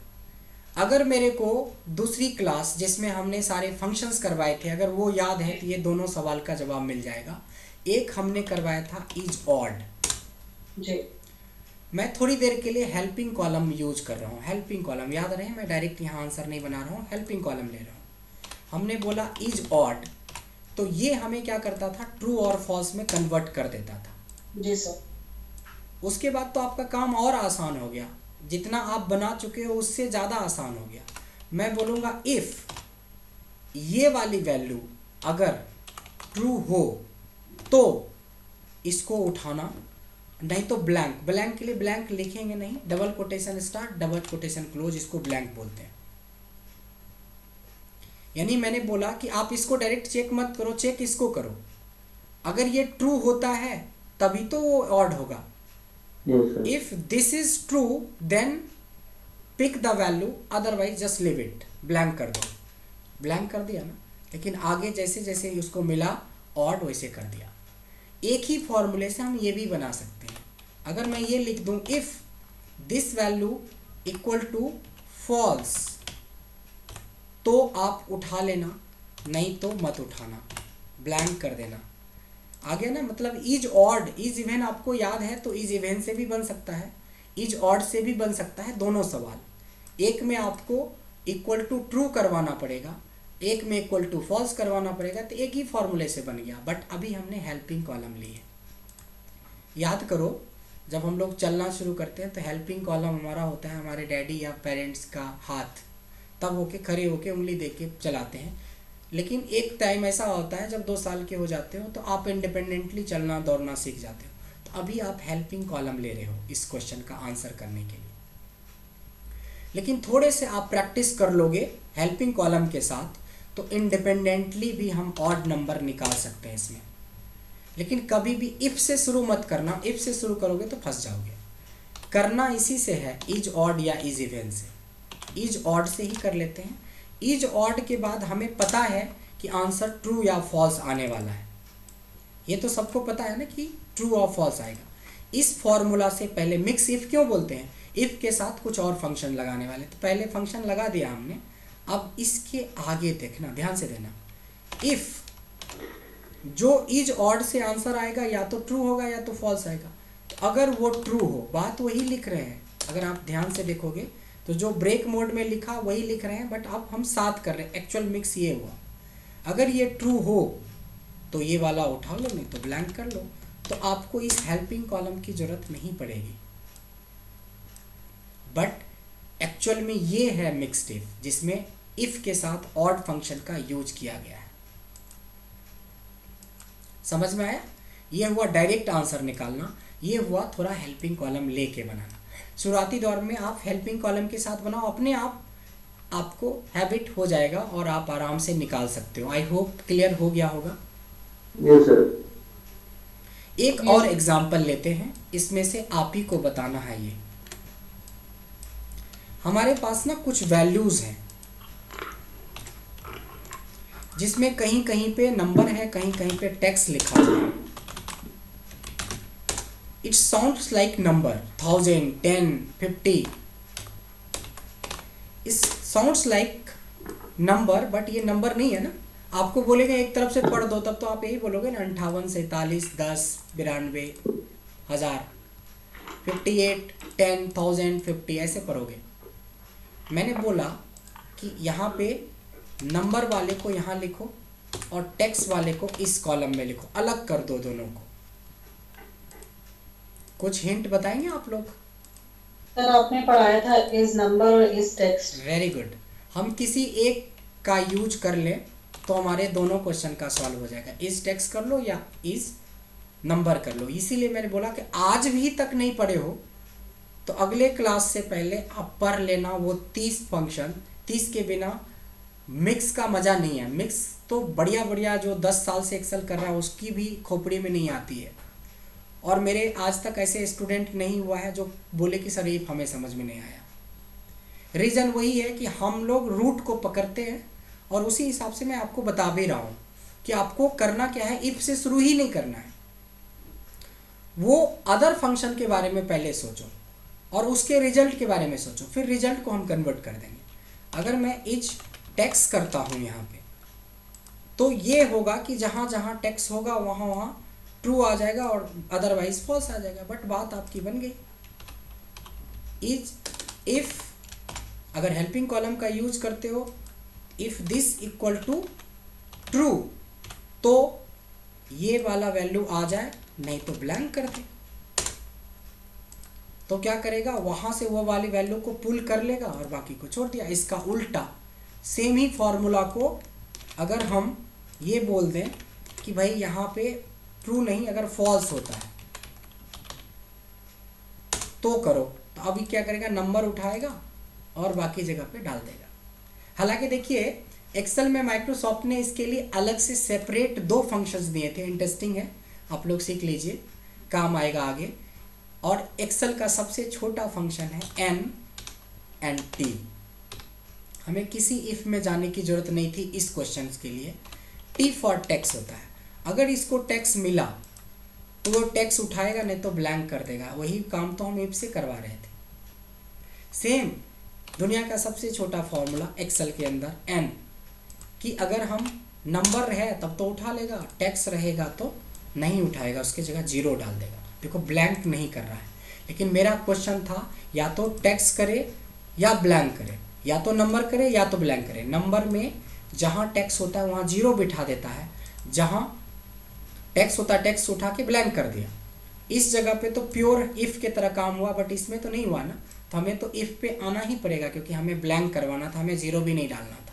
Speaker 1: अगर मेरे को दूसरी क्लास जिसमें हमने सारे फंक्शंस करवाए थे, अगर वो याद है तो ये दोनों सवाल का जवाब मिल जाएगा। एक हमने करवाया था इज ऑड
Speaker 2: जी।
Speaker 1: मैं थोड़ी देर के लिए हेल्पिंग कॉलम यूज कर रहा हूँ, हेल्पिंग कॉलम याद रहे, मैं डायरेक्ट यहाँ आंसर नहीं बना रहा हूँ, हेल्पिंग कॉलम ले रहा हूँ। हमने बोला इज ऑड, तो ये हमें क्या करता था, ट्रू और फॉल्स में कन्वर्ट कर देता था।
Speaker 2: जी सर।
Speaker 1: उसके बाद तो आपका काम और आसान हो गया, जितना आप बना चुके हो उससे ज़्यादा आसान हो गया। मैं बोलूँगा इफ़ ये वाली वैल्यू अगर ट्रू हो तो इसको उठाना, नहीं तो ब्लैंक, ब्लैंक के लिए ब्लैंक लिखेंगे नहीं, double quotation start, double quotation close, इसको ब्लैंक बोलते हैं। यानी मैंने बोला कि आप इसको डायरेक्ट चेक मत करो, चेक इसको करो। अगर ये ट्रू होता है तभी तो वो ऑड होगा।
Speaker 3: Yes, sir.
Speaker 1: If this is true then pick the value, otherwise just leave it, blank कर दो। ब्लैंक कर दिया ना, लेकिन आगे जैसे जैसे उसको मिला ऑड वैसे कर दिया। एक ही फॉर्मूले से हम ये भी बना सकते हैं। अगर मैं ये लिख दूं if this value equal to false, तो आप उठा लेना, नहीं तो मत उठाना, ब्लैंक कर देना। आ गया ना, मतलब इज ऑड इज इवन आपको याद है तो इज इवन से भी बन सकता है, इज ऑड से भी बन सकता है, दोनों सवाल। एक में आपको इक्वल टू ट्रू करवाना पड़ेगा, एक में इक्वल टू फॉल्स करवाना पड़ेगा, तो एक ही फॉर्मूले से बन गया। बट अभी हमने हेल्पिंग कॉलम ली है। याद करो, जब हम लोग चलना शुरू करते हैं तो हेल्पिंग कॉलम हमारा होता है हमारे डैडी या पेरेंट्स का हाथ, तब होके खड़े होके उंगली दे के चलाते हैं। लेकिन एक टाइम ऐसा होता है जब 2 साल के हो जाते हो तो आप इंडिपेंडेंटली चलना दौड़ना सीख जाते हो। तो अभी आप हेल्पिंग कॉलम ले रहे हो इस क्वेश्चन का आंसर करने के लिए। लेकिन थोड़े से आप प्रैक्टिस कर लोगे हेल्पिंग कॉलम के साथ तो इंडिपेंडेंटली भी हम ऑड नंबर निकाल सकते हैं इसमें। लेकिन कभी भी इफ से शुरू मत करना, इफ से शुरू करोगे तो फंस जाओगे। करना इसी से है, इज ऑड या इज इवन से। इज ऑड से ही कर लेते हैं। इज ऑड के बाद हमें पता है कि आंसर ट्रू या फॉल्स आने वाला है, ये तो सबको पता है ना कि ट्रू और फॉल्स आएगा। इस फॉर्मूला से पहले मिक्स इफ क्यों बोलते हैं, इफ के साथ कुछ और फंक्शन लगाने वाले, तो पहले फंक्शन लगा दिया हमने। अब इसके आगे देखना, ध्यान से देना, इफ जो इज ऑड से आंसर आएगा या तो ट्रू होगा या तो फॉल्स आएगा। तो अगर वो ट्रू हो, बात वही लिख रहे हैं, अगर आप ध्यान से देखोगे तो जो ब्रेक मोड में लिखा वही लिख रहे हैं, बट अब हम साथ कर रहे हैं। एक्चुअल मिक्स ये हुआ, अगर ये ट्रू हो तो ये वाला उठा लो, नहीं तो ब्लैंक कर लो। तो आपको इस हेल्पिंग कॉलम की जरूरत नहीं पड़ेगी। बट एक्चुअल में ये है मिक्स्ड इफ, जिसमें इफ के साथ ऑड फंक्शन का यूज किया गया है। समझ में आया? ये हुआ डायरेक्ट आंसर निकालना, ये हुआ थोड़ा हेल्पिंग कॉलम लेके बनाना। शुरुआती दौर में आप हेल्पिंग कॉलम के साथ बनाओ, अपने आप आपको हैबिट हो जाएगा और आप आराम से निकाल सकते हो। आई होप क्लियर हो गया होगा।
Speaker 3: Yes, sir.
Speaker 1: एक और एग्जाम्पल लेते हैं, इसमें से आप ही को बताना है। ये हमारे पास ना कुछ वैल्यूज हैं जिसमें कहीं कहीं पे नंबर है, कहीं कहीं पे टेक्स्ट लिखा हुआ है। It sounds like number 1000, 10, 50, it sounds like number, but ये नंबर नहीं है ना। आपको बोलेगा एक तरफ से पढ़ दो, तब तो आप यही बोलोगे ना, 58, 47, 10, 92, 1000, 58, 10, 1000, 50, ऐसे पढ़ोगे। मैंने बोला कि यहाँ पे नंबर वाले को यहाँ लिखो और टेक्स्ट वाले को इस कॉलम में लिखो, अलग कर दो दोनों को। कुछ हिंट बताएंगे आप लोग?
Speaker 2: सर आपने पढ़ाया था इज नंबर और इज टेक्स्ट।
Speaker 1: Very good. हम किसी एक का यूज कर लें तो हमारे दोनों क्वेश्चन का सॉल्व हो जाएगा। इज टेक्स्ट कर लो या इज नंबर कर लो। इसीलिए मैंने बोला कि आज भी तक नहीं पढ़े हो तो अगले क्लास से पहले आप पढ़ लेना वो 30 फंक्शन। 30 के बिना मिक्स का मज़ा नहीं है। मिक्स तो बढ़िया बढ़िया जो 10 साल से एक्सेल कर रहा है उसकी भी खोपड़ी में नहीं आती है। और मेरे आज तक ऐसे स्टूडेंट नहीं हुआ है जो बोले कि सर ये हमें समझ में नहीं आया। रीज़न वही है कि हम लोग रूट को पकड़ते हैं और उसी हिसाब से मैं आपको बता भी रहा हूँ कि आपको करना क्या है, इफ से शुरू ही नहीं करना है। वो अदर फंक्शन के बारे में पहले सोचो और उसके रिजल्ट के बारे में सोचो, फिर रिजल्ट को हम कन्वर्ट कर देंगे। अगर मैं इज टेक्स्ट करता हूँ यहाँ पे तो ये होगा कि जहाँ जहाँ टेक्स्ट होगा वहाँ वहाँ ट्रू आ जाएगा और अदरवाइज फॉल्स आ जाएगा। बट बात आपकी बन गई। इज इफ अगर हेल्पिंग कॉलम का यूज करते हो, if this equal to true, तो ये वाला वैल्यू आ जाए, नहीं तो ब्लैंक कर दे। तो क्या करेगा, वहां से वो वाली वैल्यू को पुल कर लेगा और बाकी को छोड़ दिया। इसका उल्टा सेम ही फॉर्मूला को अगर हम ये बोल दें कि भाई यहाँ पे ट्रू नहीं, अगर फॉल्स होता है तो करो, तो अभी क्या करेगा, नंबर उठाएगा और बाकी जगह पे डाल देगा। हालांकि देखिए एक्सेल में माइक्रोसॉफ्ट ने इसके लिए अलग से सेपरेट 2 फंक्शंस दिए थे। इंटरेस्टिंग है, आप लोग सीख लीजिए। काम आएगा आगे। और एक्सेल का सबसे छोटा फंक्शन है एन एंड टी। हमें किसी इफ में जाने की जरूरत नहीं थी इस क्वेश्चन के लिए। टी फॉर टैक्स होता है, अगर इसको टैक्स मिला तो वो टैक्स उठाएगा, नहीं तो ब्लैंक कर देगा। वही काम तो हम इफ से करवा रहे थे। सेम दुनिया का सबसे छोटा फॉर्मूला एक्सेल के अंदर एन, कि अगर हम नंबर है तब तो उठा लेगा, टैक्स रहेगा तो नहीं उठाएगा, उसके जगह जीरो डाल देगा। देखो ब्लैंक नहीं कर रहा है। लेकिन मेरा क्वेश्चन था या तो टैक्स करे या ब्लैंक करे, या तो नंबर करे या तो ब्लैंक करे। नंबर में जहाँ टैक्स होता है वहाँ जीरो बिठा देता है, जहाँ टैक्स होता है टैक्स उठा के ब्लैंक कर दिया। इस जगह पे तो प्योर इफ़ के तरह काम हुआ, बट इसमें तो नहीं हुआ ना, तो हमें तो इफ़ पे आना ही पड़ेगा, क्योंकि हमें ब्लैंक करवाना था, हमें जीरो भी नहीं डालना था।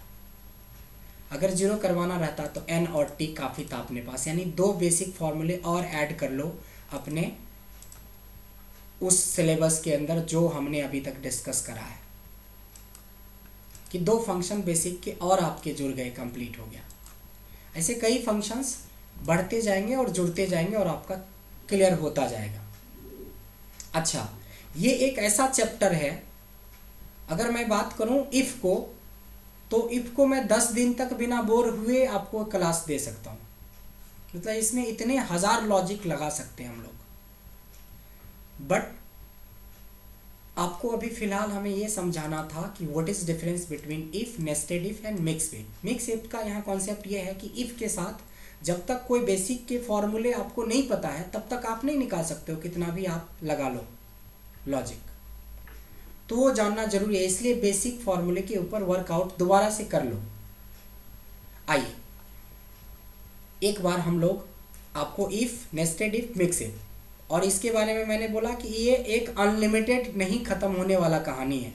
Speaker 1: अगर जीरो करवाना रहता तो एन और टी काफ़ी था अपने पास। यानी दो बेसिक फॉर्मूले और ऐड कर लो अपने उस सिलेबस के अंदर जो हमने अभी तक डिस्कस करा है, कि दो फंक्शन बेसिक के और आपके जुड़ गए, कंप्लीट हो गया। ऐसे कई फंक्शंस बढ़ते जाएंगे और जुड़ते जाएंगे और आपका क्लियर होता जाएगा। अच्छा, ये एक ऐसा चैप्टर है, अगर मैं बात करूं इफ़ को, तो इफ़ को मैं 10 दिन तक बिना बोर हुए आपको क्लास दे सकता हूं। मतलब इसमें इतने हज़ार लॉजिक लगा सकते हैं हम लोग। बट आपको अभी फ़िलहाल हमें ये समझाना था कि what is difference between if, nested if and mix if. Mix if का यहाँ कॉन्सेप्ट ये है कि इफ़ के साथ जब तक कोई बेसिक के फॉर्मूले आपको नहीं पता है तब तक आप नहीं निकाल सकते हो, कितना भी आप लगा लो लॉजिक, तो वो जानना जरूरी है। इसलिए बेसिक फॉर्मूले के ऊपर वर्कआउट दोबारा से कर लो। आइए एक बार हम लोग आपको if, nested if, mix if, और इसके बारे में मैंने बोला कि ये एक अनलिमिटेड नहीं ख़त्म होने वाला कहानी है,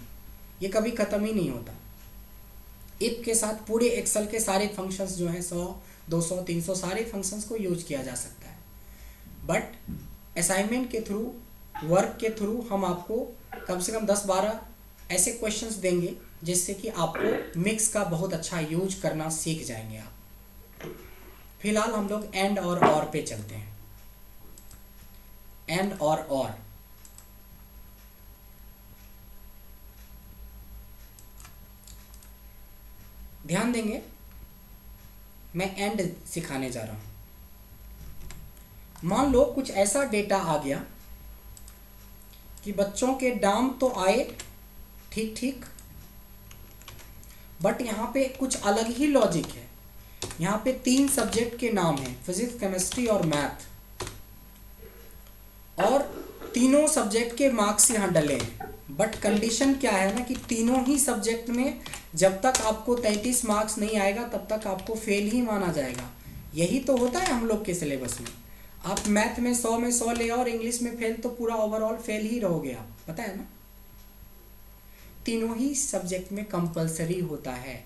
Speaker 1: ये कभी ख़त्म ही नहीं होता। इफ़ के साथ पूरे एक्सेल के सारे फंक्शंस जो हैं 100, 200, 300 सारे फंक्शंस को यूज किया जा सकता है। बट असाइनमेंट के थ्रू, वर्क के थ्रू हम आपको कम से कम 10-12 ऐसे क्वेश्चंस देंगे जिससे कि आपको मिक्स का बहुत अच्छा यूज करना सीख जाएंगे आप। फिलहाल हम लोग एंड और पे चलते हैं। एंड और ध्यान देंगे, मैं एंड सिखाने जा रहा हूं। मान लो कुछ ऐसा डेटा आ गया कि बच्चों के दाम तो आए ठीक ठीक, बट यहाँ पे कुछ अलग ही लॉजिक है। यहाँ पे 3 सब्जेक्ट के नाम हैं, फिजिक्स, केमिस्ट्री और मैथ, और तीनों सब्जेक्ट के मार्क्स यहाँ डले हैं। बट कंडीशन क्या है ना कि तीनों ही सब्जेक्ट में जब तक आपको 33 मार्क्स नहीं आएगा तब तक आपको फेल ही माना जाएगा। यही तो होता है हम लोग के सिलेबस में। आप मैथ में 100 में 100 ले और इंग्लिश में फेल, तो पूरा ओवरऑल फेल ही रहोगे आप, पता है ना। तीनों ही सब्जेक्ट में कंपलसरी होता है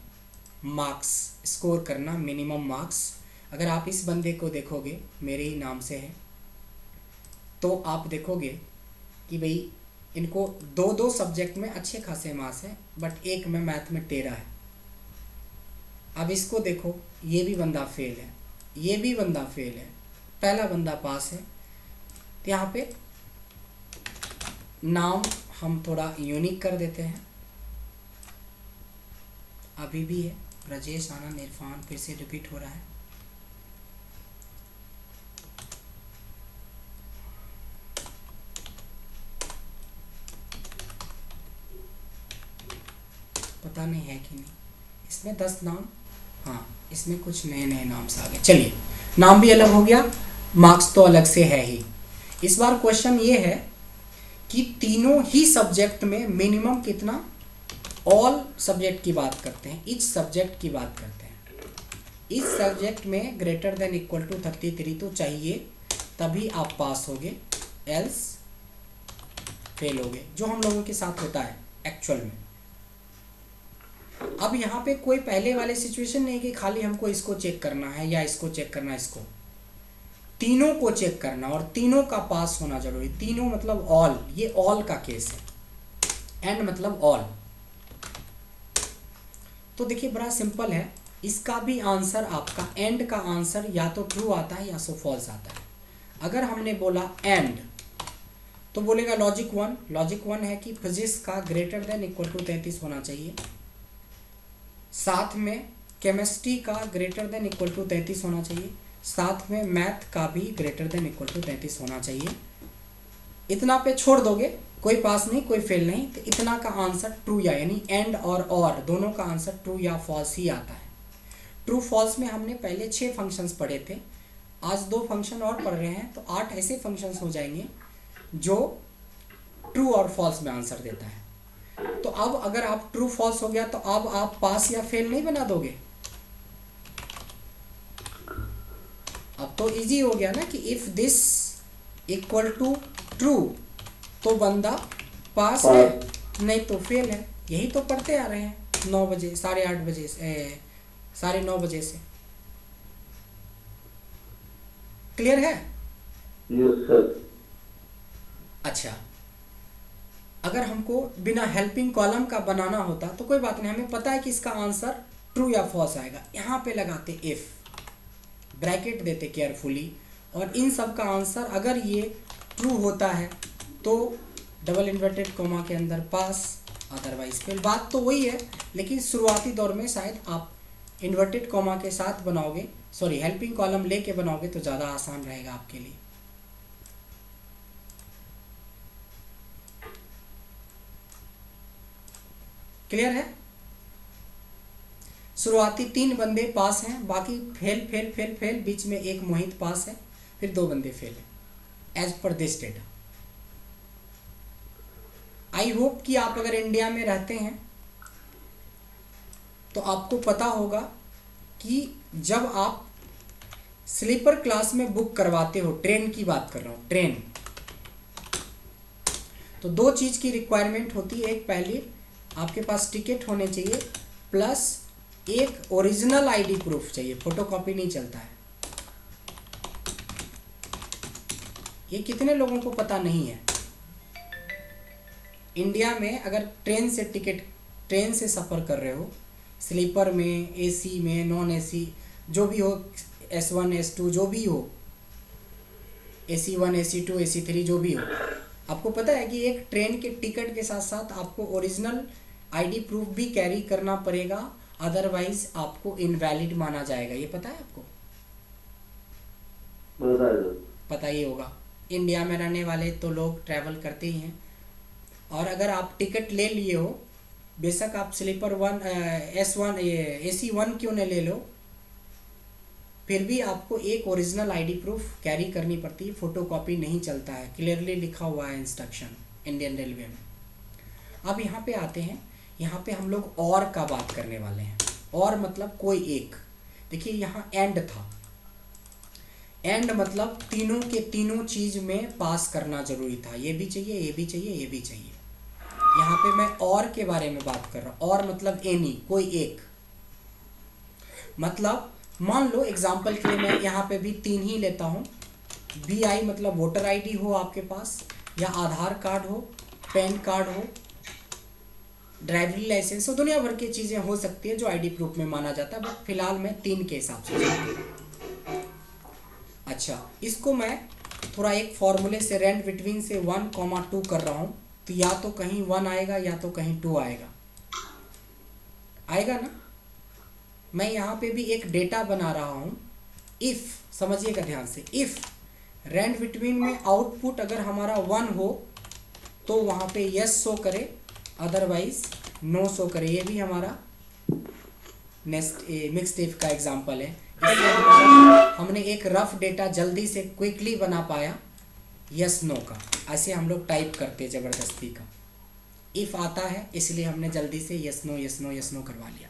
Speaker 1: मार्क्स स्कोर करना, मिनिमम मार्क्स। अगर आप इस बंदे को देखोगे, मेरे ही नाम से है, तो आप देखोगे कि भाई इनको 2 सब्जेक्ट में अच्छे खासे मार्क्स हैं, बट एक में मैथ में 13 है। अब इसको देखो, ये भी बंदा फेल है, ये भी बंदा फेल है, पहला बंदा पास है। तो यहाँ पे नाम हम थोड़ा यूनिक कर देते हैं। अभी भी है राजेश, आनंद, इरफान, फिर से रिपीट हो रहा है। पता नहीं है कि नहीं, इसमें 10 नाम, हाँ इसमें कुछ नए नए नाम से आ गए। चलिए, नाम भी अलग हो गया, मार्क्स तो अलग से है ही। इस बार क्वेश्चन ये है कि तीनों ही सब्जेक्ट में मिनिमम कितना, ऑल सब्जेक्ट की बात करते हैं, इच सब्जेक्ट की बात करते हैं। इस सब्जेक्ट में ग्रेटर देन इक्वल टू 33 तो चाहिए, तभी आप पास होगे, एल्स फेल होगे, जो हम लोगों के साथ होता है एक्चुअल में। अब यहाँ पे कोई पहले वाले सिचुएशन नहीं कि खाली हमको इसको चेक करना है या इसको चेक करना है, इसको तीनों को चेक करना और तीनों का पास होना जरूरी। तीनों मतलब ऑल, ये ऑल का केस है, एंड मतलब ऑल। तो देखिए बड़ा सिंपल है, इसका भी आंसर आपका एंड का आंसर या तो ट्रू आता है या सो फॉल्स आता है। अगर हमने बोला एंड तो बोलेगा लॉजिक वन है कि फिजिक्स का ग्रेटर देन इक्वल टू 33 होना चाहिए, साथ में केमिस्ट्री का ग्रेटर देन इक्वल टू 33 होना चाहिए, साथ में मैथ का भी ग्रेटर देन इक्वल टू 33 होना चाहिए। इतना पे छोड़ दोगे, कोई पास नहीं कोई फेल नहीं, तो इतना का आंसर ट्रू या यानी एंड और दोनों का आंसर ट्रू या फॉल्स ही आता है। ट्रू फॉल्स में हमने पहले 6 फंक्शंस पढ़े थे, आज 2 फंक्शन और पढ़ रहे हैं, तो 8 ऐसे फंक्शंस हो जाएंगे जो ट्रू और फॉल्स में आंसर देता है। तो अब अगर आप ट्रू फॉल्स हो गया तो अब आप पास या फेल नहीं बना दोगे। अब तो इजी हो गया ना कि if this equal to true तो बंदा पास है, नहीं तो फेल है। यही तो पढ़ते आ रहे हैं 9 बजे 8:30 बजे से 9:30 बजे से। क्लियर है?
Speaker 3: Yes sir.
Speaker 1: अच्छा, अगर हमको बिना हेल्पिंग कॉलम का बनाना होता तो कोई बात नहीं, हमें पता है कि इसका आंसर ट्रू या फॉल्स आएगा। यहाँ पे लगाते इफ, ब्रैकेट देते केयरफुली, और इन सब का आंसर अगर ये ट्रू होता है तो डबल इन्वर्टेड कोमा के अंदर पास, अदरवाइज फेल। बात तो वही है, लेकिन शुरुआती दौर में शायद आप इन्वर्टेड कोमा के साथ बनाओगे, सॉरी हेल्पिंग कॉलम लेके बनाओगे तो ज़्यादा आसान रहेगा आपके लिए। क्लियर है? शुरुआती 3 बंदे पास हैं, बाकी फेल फेल फेल फेल, बीच में एक मोहित पास है, फिर 2 बंदे फेल हैं as per this data. I hope कि आप अगर इंडिया में रहते हैं तो आपको पता होगा कि जब आप स्लीपर क्लास में बुक करवाते हो, ट्रेन की बात कर रहा हूँ, ट्रेन, तो 2 चीज़ की रिक्वायरमेंट होती है। एक, पहले आपके पास टिकट होने चाहिए, प्लस एक ओरिजिनल आईडी प्रूफ चाहिए, फोटोकॉपी नहीं चलता है। ये कितने लोगों को पता नहीं है? इंडिया में अगर ट्रेन से सफ़र कर रहे हो, स्लीपर में, एसी में, नॉन एसी, जो भी हो, S1 S2 जो भी हो, AC1 AC2 AC3 जो भी हो, आपको पता है कि एक ट्रेन के टिकट के साथ साथ आपको ओरिजिनल आईडी प्रूफ भी कैरी करना पड़ेगा, अदरवाइज आपको इनवैलिड माना जाएगा। ये पता है आपको? पता ही होगा। इंडिया में रहने वाले तो लोग ट्रैवल करते ही हैं, और अगर आप टिकट ले लिए हो, बेशक आप स्लीपर S1 AC1 क्यों न ले लो, फिर भी आपको एक ओरिजिनल आईडी प्रूफ कैरी करनी पड़ती है, फोटोकॉपी नहीं चलता है, क्लियरली लिखा हुआ है इंस्ट्रक्शन इंडियन रेलवे में। अब यहाँ पे आते हैं, यहाँ पे हम लोग और का बात करने वाले हैं। और मतलब कोई एक, देखिए यहाँ एंड था, एंड मतलब तीनों के तीनों चीज़ में पास करना जरूरी था, ये भी चाहिए, ये भी चाहिए, ये भी चाहिए। यहाँ पे मैं और के बारे में बात कर रहा हूँ। और मतलब एनी, कोई एक, मतलब मान लो एग्जाम्पल के लिए मैं यहाँ पे भी 3 ही लेता हूँ। BI मतलब वोटर आईडी हो आपके पास, या आधार कार्ड हो, पैन कार्ड हो, ड्राइवरी लाइसेंस हो, दुनिया भर की चीज़ें हो सकती है जो आईडी प्रूफ में माना जाता है, बट फिलहाल मैं 3 के हिसाब से। अच्छा, इसको मैं थोड़ा एक फॉर्मूले से रेंट बिटवीन से 1, 2 कर रहा हूँ, तो या तो कहीं 1 आएगा या तो कहीं 2 आएगा ना। मैं यहाँ पे भी एक डेटा बना रहा हूँ। इफ़, समझिएगा ध्यान से, इफ़ रेंट बिटवीन में आउटपुट अगर हमारा 1 हो तो वहाँ पे यस शो करे, अदरवाइज नो शो करे। ये भी हमारा मिक्स्ड इफ का एग्जांपल है। हमने एक रफ डेटा जल्दी से क्विकली बना पाया यस नो का, ऐसे हम लोग टाइप करते हैं ज़बरदस्ती का। इफ़ आता है इसलिए हमने जल्दी से yes no yes no yes no करवा लिया।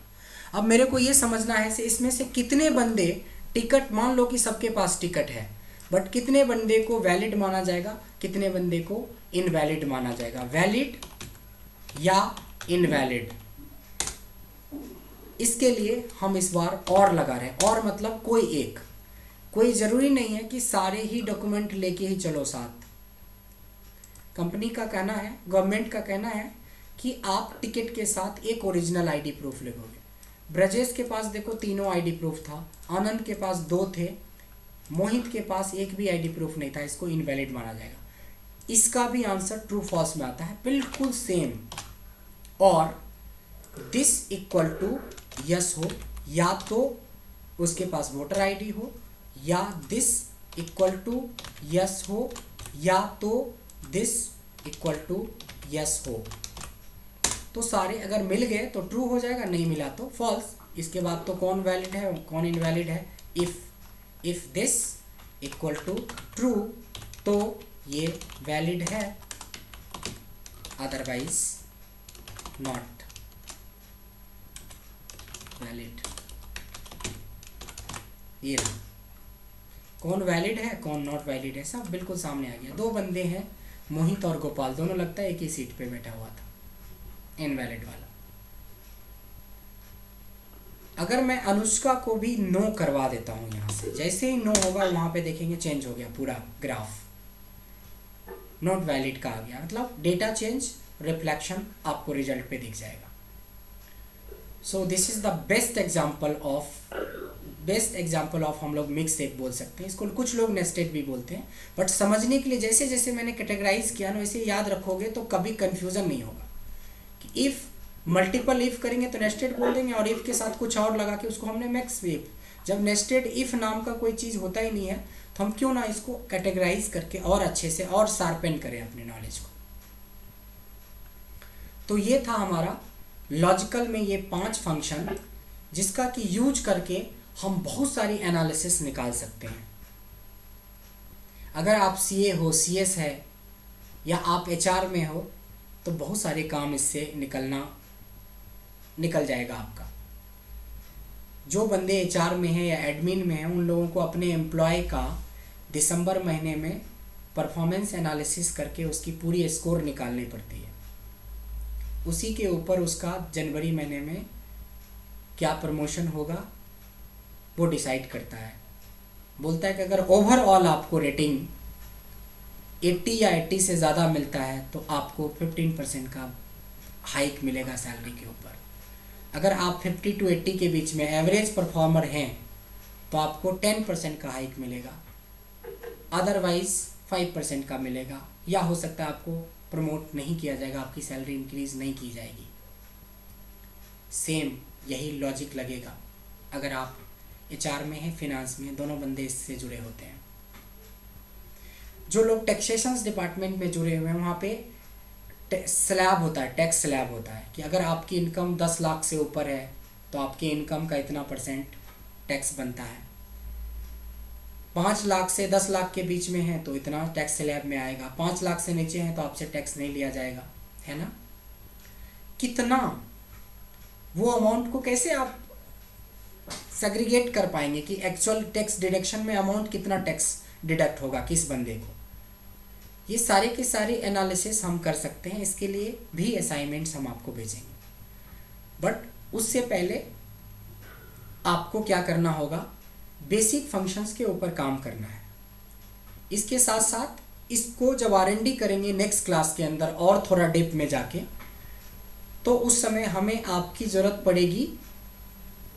Speaker 1: अब मेरे को ये समझना है से इसमें से कितने बंदे टिकट, मान लो कि सबके पास टिकट है, बट कितने बंदे को वैलिड माना जाएगा, कितने बंदे को इनवैलिड माना जाएगा, वैलिड या इनवैलिड। इसके लिए हम इस बार और लगा रहे हैं। और मतलब कोई एक, कोई ज़रूरी नहीं है कि सारे ही डॉक्यूमेंट लेके ही चलो साथ। कंपनी का कहना है, गवर्नमेंट का कहना है कि आप टिकट के साथ एक ओरिजिनल आईडी प्रूफ लगोगे। ब्रजेश के पास देखो तीनों आईडी प्रूफ था, आनंद के पास 2 थे, मोहित के पास एक भी आईडी प्रूफ नहीं था, इसको इनवैलिड माना जाएगा। इसका भी आंसर ट्रू फॉल्स में आता है, बिल्कुल सेम। और दिस इक्वल टू यस हो, या तो उसके पास वोटर आईडी हो, या दिस इक्वल टू यस हो, या तो दिस इक्वल टू यस हो। तो सारे अगर मिल गए तो ट्रू हो जाएगा, नहीं मिला तो फॉल्स। इसके बाद तो कौन वैलिड है कौन इनवैलिड है। If this equal to true तो ये वैलिड है, अदरवाइज नॉट वैलिड। ये कौन वैलिड है कौन नॉट वैलिड है सब बिल्कुल सामने आ गया। दो बंदे हैं, मोहित और गोपाल, दोनों लगता है एक ही सीट पे बैठा हुआ था, इनवैलिड वाला। अगर मैं अनुष्का को भी नो करवा देता हूं यहाँ से, जैसे ही नो होगा वहां पे देखेंगे चेंज हो गया पूरा ग्राफ, नॉट वैलिड का आ गया, मतलब डेटा चेंज रिफ्लेक्शन आपको रिजल्ट पे दिख जाएगा। So this is the best example of हम लोग मिक्स इफ बोल सकते हैं इसको। कुछ लोग नेस्टेड भी बोलते हैं, बट समझने के लिए जैसे जैसे मैंने कैटेगराइज किया ना वैसे याद रखोगे तो कभी कंफ्यूजन नहीं होगा कि इफ मल्टीपल इफ करेंगे तो नेस्टेड बोल देंगे, और इफ के साथ कुछ और लगा के उसको हमने मिक्स इफ। जब नेस्टेड इफ नाम का कोई चीज़ होता ही नहीं है तो हम क्यों ना इसको कैटेगराइज करके और अच्छे से और शार्पेन करें अपने नॉलेज को। तो ये था हमारा लॉजिकल में ये 5 फंक्शन, जिसका कि यूज करके हम बहुत सारी एनालिसिस निकाल सकते हैं। अगर आप सीए हो, सीएस है, या आप एचआर में हो तो बहुत सारे काम इससे निकल जाएगा आपका। जो बंदे एचआर में है या एडमिन में है उन लोगों को अपने एम्प्लॉय का दिसंबर महीने में परफॉर्मेंस एनालिसिस करके उसकी पूरी स्कोर निकालनी पड़ती है। उसी के ऊपर उसका जनवरी महीने में क्या प्रमोशन होगा वो डिसाइड करता है। बोलता है कि अगर ओवरऑल आपको रेटिंग 80 या 80 से ज़्यादा मिलता है तो आपको 15% का हाइक मिलेगा सैलरी के ऊपर। अगर आप 50 to 80 के बीच में एवरेज परफॉर्मर हैं तो आपको 10% का हाइक मिलेगा, अदरवाइज 5% का मिलेगा, या हो सकता है आपको प्रमोट नहीं किया जाएगा, आपकी सैलरी इंक्रीज नहीं की जाएगी। सेम यही लॉजिक लगेगा अगर आप एचआर में हैं, फिनांस में, दोनों बंदे इससे जुड़े होते हैं। जो लोग टैक्सेशंस डिपार्टमेंट में जुड़े हुए हैं वहाँ पे स्लैब होता है, टैक्स स्लैब होता है कि अगर आपकी इनकम 10 लाख से ऊपर है तो आपकी इनकम का इतना % टैक्स बनता है, 5 लाख से 10 लाख के बीच में है तो इतना टैक्स स्लैब में आएगा, 5 लाख से नीचे है तो आपसे टैक्स नहीं लिया जाएगा, है ना। कितना वो अमाउंट को कैसे आप सेग्रीगेट कर पाएंगे कि एक्चुअल टैक्स डिडक्शन में अमाउंट कितना टैक्स डिडक्ट होगा किस बंदे को। ये सारे के सारे एनालिसिस हम कर सकते हैं, इसके लिए भी असाइनमेंट्स हम आपको भेजेंगे। बट उससे पहले आपको क्या करना होगा, बेसिक फंक्शंस के ऊपर काम करना है। इसके साथ साथ इसको जब R&D करेंगे नेक्स्ट क्लास के अंदर और थोड़ा डिप में जाके, तो उस समय हमें आपकी ज़रूरत पड़ेगी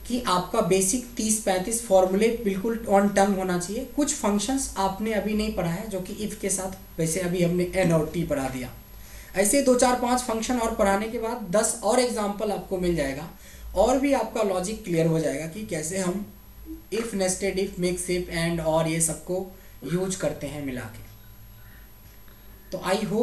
Speaker 1: कि आपका बेसिक 30-35 फॉर्मूले बिल्कुल ऑन टंग होना चाहिए। कुछ फंक्शंस आपने अभी नहीं पढ़ा है जो कि इफ़ के साथ, वैसे अभी हमने एन और टी पढ़ा दिया, ऐसे 2-4-5 फंक्शन और पढ़ाने के बाद 10 और एग्जाम्पल आपको मिल जाएगा और भी आपका लॉजिक क्लियर हो जाएगा कि कैसे हम if, nested if, mix if, and और ये सबको यूज करते हैं मिला के। तो आई होप